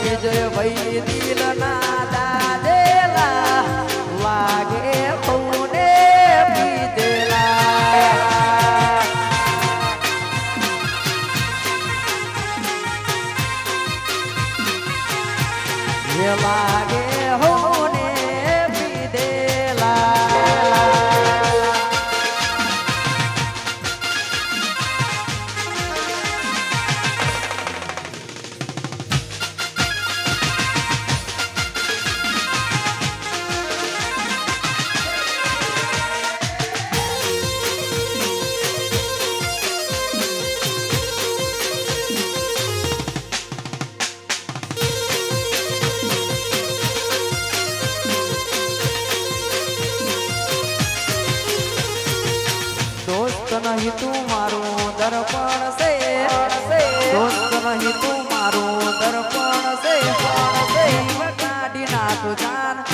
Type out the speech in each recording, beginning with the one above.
विजय भाई दिल ना दादेला लागे पुणे पीदेला ये लागे होने पीदेला नहीं तू मारो दर्पण से दोस्त नहीं तू मारो दर्पण से काटी ना तू जान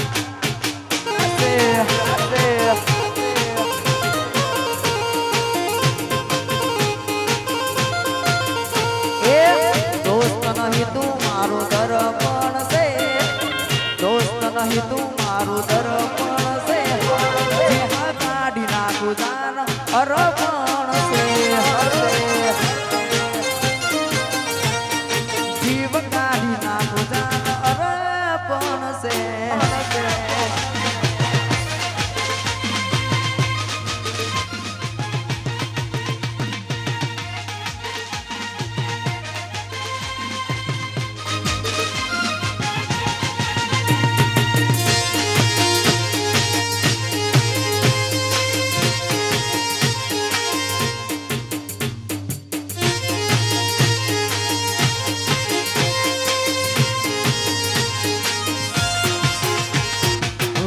दोस्त नहीं तू मारो दर्पण से दोस्त नहीं तू मारो दर्पण से काटी ना तू जान अरपण से जीव काढ़ी ना जान अरपण से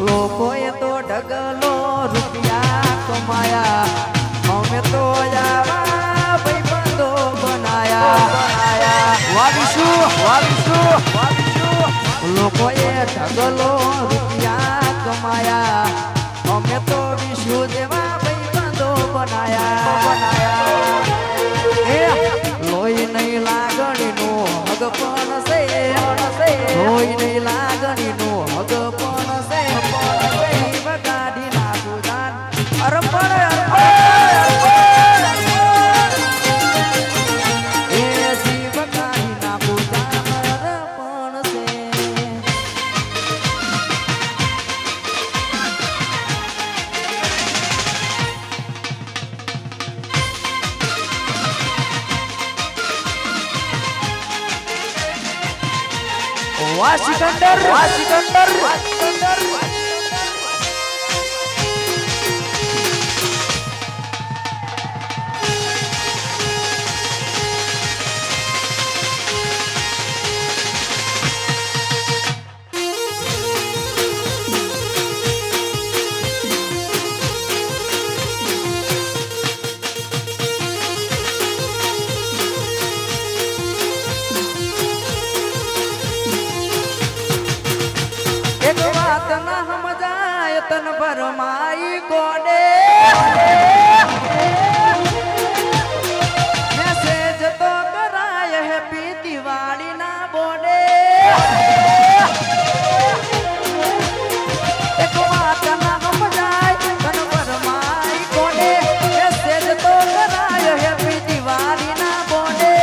लोकोए तो ढगलो रुपया कमाया हमें तो जावा भाईबंधो बनाया वाविशु लोकोए ढगलो रुपया कमाया हमें तो विशु देवा भाईबंधो बनाया लोई नहीं लागणी नो हगपण से लोई नहीं लागणी नो हगपण से गाड़ी ना तुझान अरपण जीव गाड़ी ना तुझान अरपण से वाशिकंदर एक बात ना हम जाए तन भरमाई कोडे मैसेज तो कराए हैप्पी दिवाली ना बोले एक बात ना हम जाए तन भरमाई कोडे मैसेज तो कराए हैप्पी दिवाली ना बोले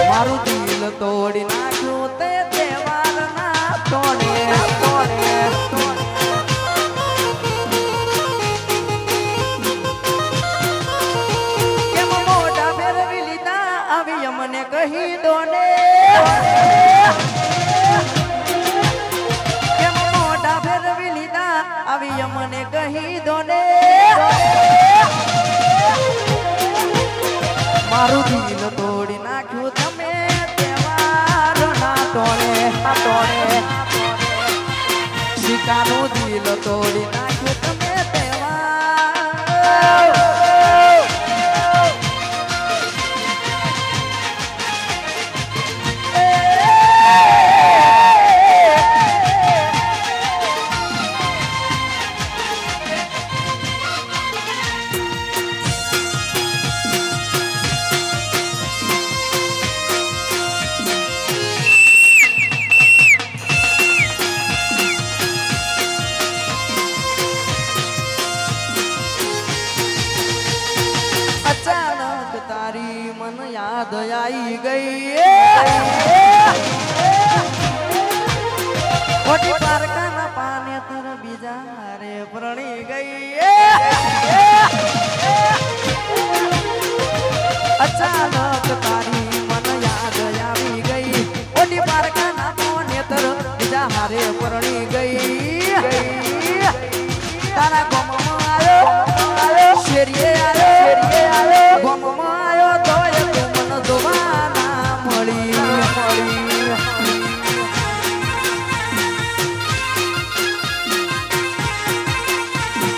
मारू दिल तोड़ी ना क्यों મને કહી દો ને કેમ મોઢા ફેરવી લીધા આવી અમને કહી દો ને મારું દિલ તોડી નાખ્યું તમે તહેવાર ના તોડે શિકાનું દિલ તોડી નાખ્યું તમે તહેવાર મોટી પારકાના પાને તર બીજા રે પરણી ગઈ અચાનક તારી મન યાદ આવી ગઈ મોટી પારકાના પાને તર બીજા હારે પરણી ગઈ તારા ગમમાં આવ્યો શેરીએ આવ્યો ગમમાં આવ્યો તોય તું મન જોવાના મળી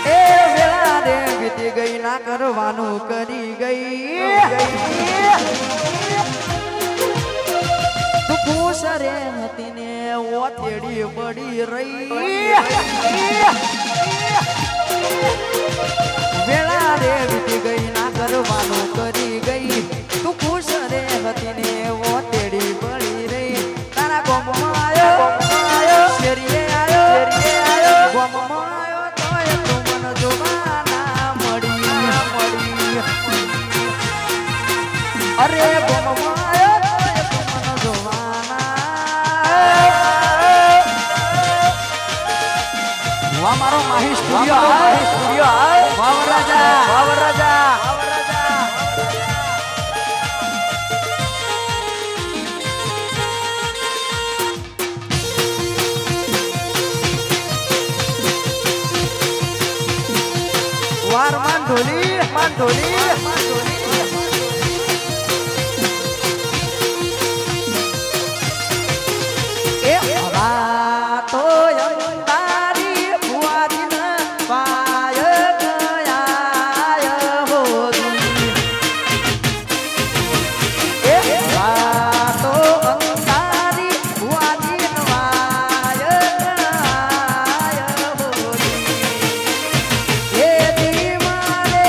એ વેળા રે વીતી ગઈ ના કરવાનું કરી ગઈ તું ખુશ રે હતી ને ઓથેડી પડી રહી વેળા રે વીતી ગઈ ના કરવાનું કરી ગઈ તું ખુશ રે હતી ને ઓથેડી પડી રહી તારા ગોમમાં આવ્યો શેરીએ આવ્યો ગોમમાં આવ્યો તોય તું મન જોવાના મળી અરે ગોમમાં આવ્યો તોય તું મન જોવાના વા મારો માહી સ્ટુડિયો વાવરાજા વાર માંઢોલી એ હવા તો અંધારી ભુવાજી ના પાય ગયા હોદી એ હવા તો અંધારી ભુવાજી ના પાય ગયા હોદી એ દીવાને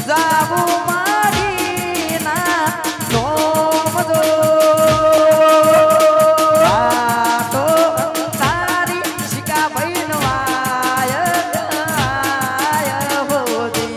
જાબુ મારી ના સોમજો આ તો અંધારી શિકા બૈનવાય ગયા હોદી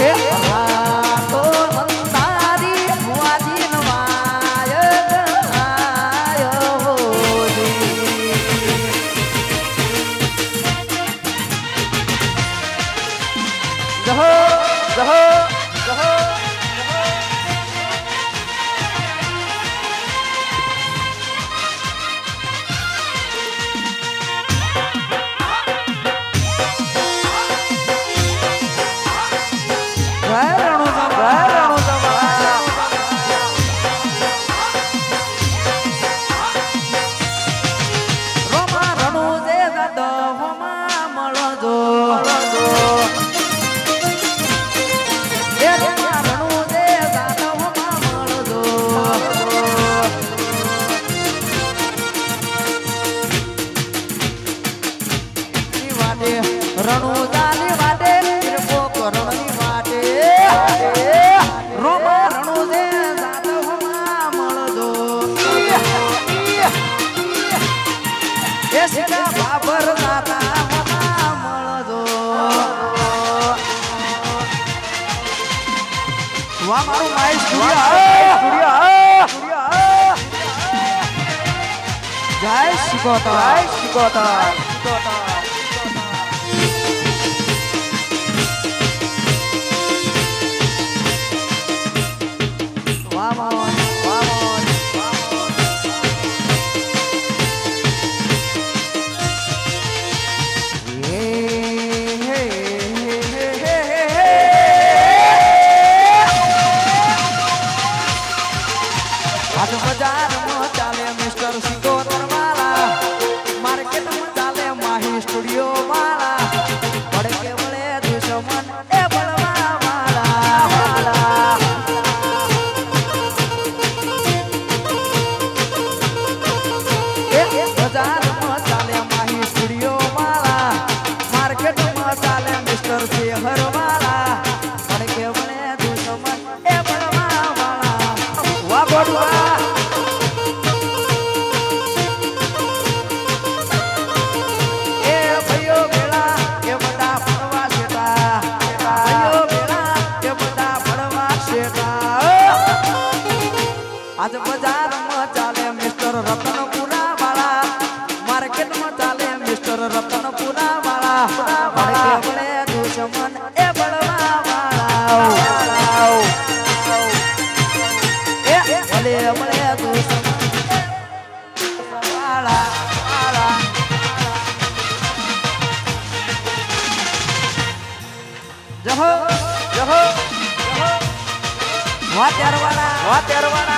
એ આ તો અંધારી ભુવાજી નવાય ગયા હોદી જહો રોમા રણુ જે દહમાં મળજો એ રોમા રણુ જે દહમાં મળજો ની વાટે રણુ જાની વાટે તિરકો કરણની વાટે રોમા રણુ જે દહમાં મળજો એ સીધા બાબર દાતા મળજો વા મારું માઈ સ્ટુડિયો જય શિકોતર બજારમાં ચાલે મિસ્ટર સિકોતર વાલા માર્કેટમાં ચાલે માહી મિસ્ટર છે હરવાળા પણ કે મને દુશ્મન એ બળવા વાળા વાહ બોડવા એ ભાઈઓ ભેળા એ બધા ફરવા છેટા ભાઈઓ ભેળા એ બધા ફરવા છેટા આજ બજારમાં ચાલે મિસ્ટર રતનપુરા વાળા માર્કેટમાં ચાલે મિસ્ટર રતનપુરા વાળા બળે દુશ્મન એ બળવા વાળા એ બળે બળે દુશ્મન વાળા વાળા જહો જહો વાત્યારવાળા વાત્યારવાળા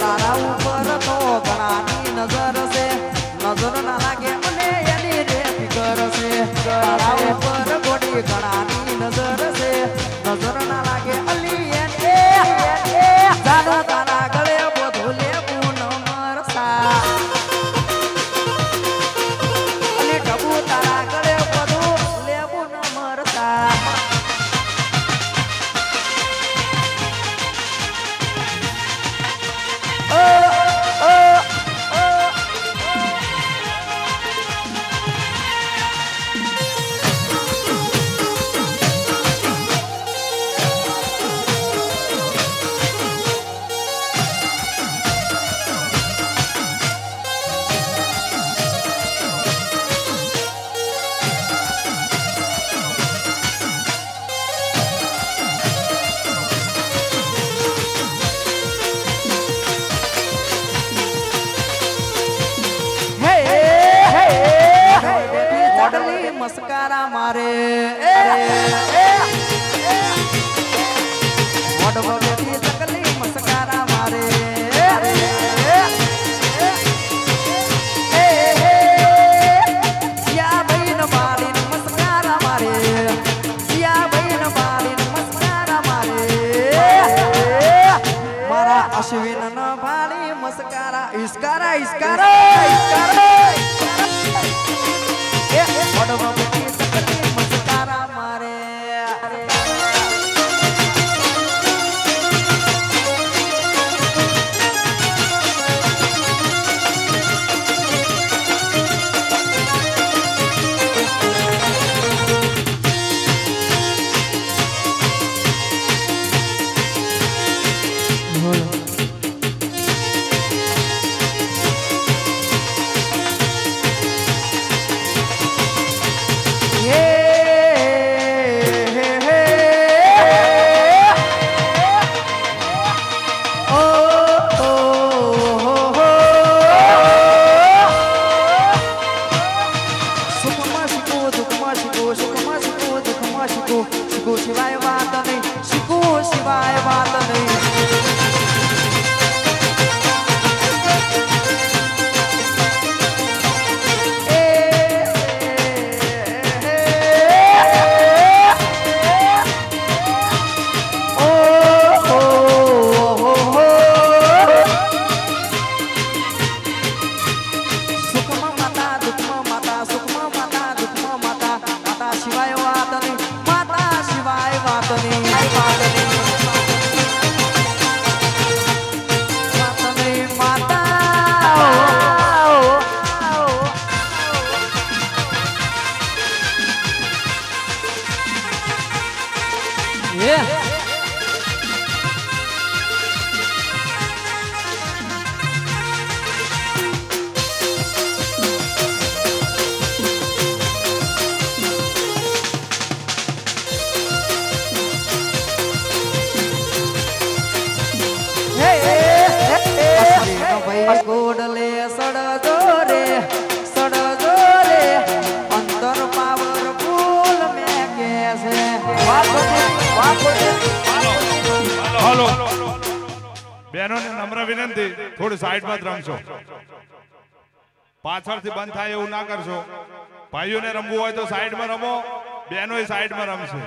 તારા ઉપર તો ઘણાની નજર છે નજર ના લાગે મને એની રે ફિકર છે તારા ઉપર ગોડી ઘણાની નજર છે નજર ના લાગે અલી એની જાનો તારા ગળે બધું લેવું ન મરસા અલી ડબુ તારા ગળે બધું લેવું ન મરસા મસ્કારા મારે મોઢો બેઠી ચકલી મસ્કારા મારે સિયા બહેન મારી મસ્કારા મારે સિયા બહેન મારી મસ્કારા મારે મારા અશ્વિન ન ભાળી મસ્કારા ઇસ્કારા ઇસ્કારા ઇસ્કારા મોઢો બેઠી ચકલી મસ્કારા મારે શિવાય વાત નહીં શીખું શિવાય વાત નહીં સુખમાં માતા દુઃખમાં માતા સુખમાં માતા દુઃખમાં માતા માતા શિવાય વાત નહીં માતા શિવાય વાત નહીં વાત નહીં માતા ગોડલે સડજો રે અંતર પાવર ફૂલ મે કે છે વાત બહેનોને નમ્ર વિનંતી થોડી સાઈડમાં જ રમશો, પાછળથી બંધ થાય એવું ના કરશો. ભાઈઓને રમવું હોય તો સાઈડમાં રમો, બહેનો સાઈડમાં રમશે.